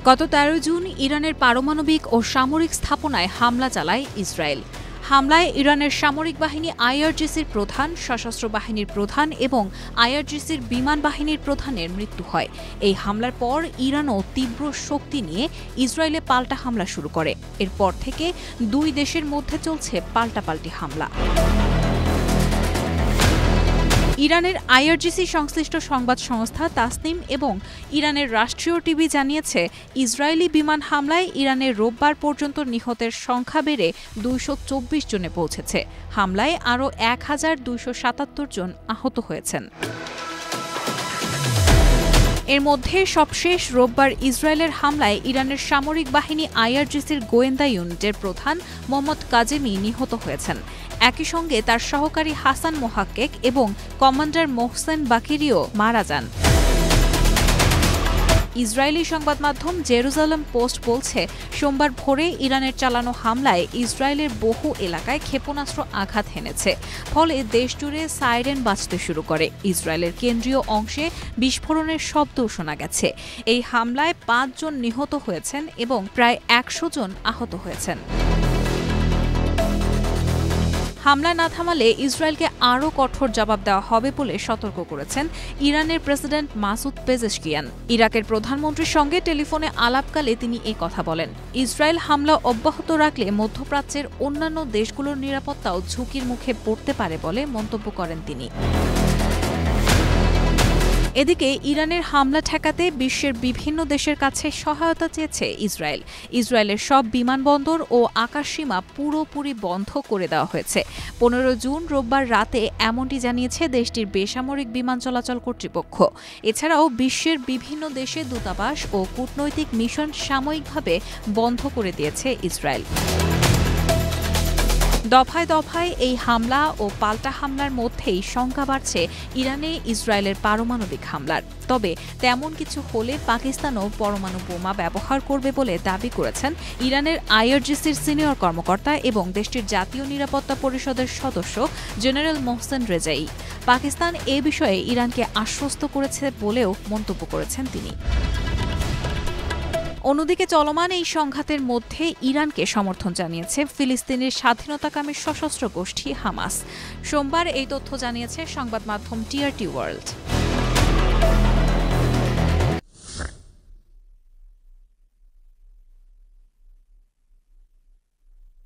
গত ১৩ জুন ইরানের পারমাণবিক ও সামরিক স্থাপনায় হামলা চালায় ইসরায়েল। হামলায় ইরানের সামরিক বাহিনী আইআরজিসির প্রধান, সশস্ত্র বাহিনীর প্রধান এবং আইআরজিসির বিমান বাহিনীর প্রধানের মৃত্যু হয়। এই হামলার পর ইরানও তীব্র শক্তি নিয়ে ইসরায়েলে পাল্টা হামলা শুরু করে। এরপর থেকে দুই দেশের মধ্যে চলছে পাল্টাপাল্টি হামলা। ইরানের আইআরজিসি সংশ্লিষ্ট সংবাদ সংস্থা তাসনিম এবং ইরানের রাষ্ট্রীয় টিভি জানিয়েছে, ইসরায়েলি বিমান হামলায় ইরানের রোববার পর্যন্ত নিহতের সংখ্যা বেড়ে ২২৪ জনে পৌঁছেছে। হামলায় আরও ১,২৭৭ জন আহত হয়েছেন। এর মধ্যে সবশেষ রোববার ইসরায়েলের হামলায় ইরানের সামরিক বাহিনী আইআরজিসির গোয়েন্দা ইউনিটের প্রধান মোহাম্মদ কাজেমি নিহত হয়েছেন। একই সঙ্গে তার সহকারী হাসান মোহাক্কেক এবং কমান্ডার মোহসেন বাকিরিও মারা যান। ইসরায়েলি সংবাদ মাধ্যম জেরুজালেম পোস্ট বলছে, সোমবার ভোরে ইরানের চালানো হামলায় ইসরায়েলের বহু এলাকায় ক্ষেপণাস্ত্র আঘাত হেনেছে। ফলে দেশজুড়ে সাইরেন বাজতে শুরু করে। ইসরায়েলের কেন্দ্রীয় অংশে বিস্ফোরণের শব্দও শোনা গেছে। এই হামলায় ৫ জন নিহত হয়েছেন এবং প্রায় ১০০ জন আহত হয়েছেন। হামলা না থামালে ইসরায়েলকে আরও কঠোর জবাব দেওয়া হবে বলে সতর্ক করেছেন ইরানের প্রেসিডেন্ট মাসুদ পেজেশকিয়ান। ইরাকের প্রধানমন্ত্রীর সঙ্গে টেলিফোনে আলাপকালে তিনি কথা বলেন। ইসরায়েল হামলা অব্যাহত রাখলে মধ্যপ্রাচ্যের অন্যান্য দেশগুলোর নিরাপত্তাও ঝুঁকির মুখে পড়তে পারে বলে মন্তব্য করেন তিনি। এদিকে ইরানের হামলা ঠেকাতে বিশ্বের বিভিন্ন দেশের কাছে সহায়তা চেয়েছে ইসরায়েল। ইসরায়েলের সব বিমানবন্দর ও আকাশসীমা পুরোপুরি বন্ধ করে দেওয়া হয়েছে। ১৫ জুন রোববার রাতে এমনটি জানিয়েছে দেশটির বেসামরিক বিমান চলাচল কর্তৃপক্ষ। এছাড়াও বিশ্বের বিভিন্ন দেশে দূতাবাস ও কূটনৈতিক মিশন সাময়িকভাবে বন্ধ করে দিয়েছে ইসরায়েল। দফায় দফায় এই হামলা ও পাল্টা হামলার মধ্যেই শঙ্কা বাড়ছে ইরানে ইসরায়েলের পারমাণবিক হামলার। তবে তেমন কিছু হলে পাকিস্তানও পরমাণু বোমা ব্যবহার করবে বলে দাবি করেছেন ইরানের আইআরজিসির সিনিয়র কর্মকর্তা এবং দেশটির জাতীয় নিরাপত্তা পরিষদের সদস্য জেনারেল মোহসেন রেজাই। পাকিস্তান এ বিষয়ে ইরানকে আশ্বস্ত করেছে বলেও মন্তব্য করেছেন তিনি। অন্যদিকে চলমান এই সংঘাতের মধ্যে ইরানকে সমর্থন জানিয়েছে ফিলিস্তিনের স্বাধীনতাকামী সশস্ত্র গোষ্ঠী হামাস। সোমবার এই তথ্য জানিয়েছে সংবাদ মাধ্যম টিআরটি ওয়ার্ল্ড।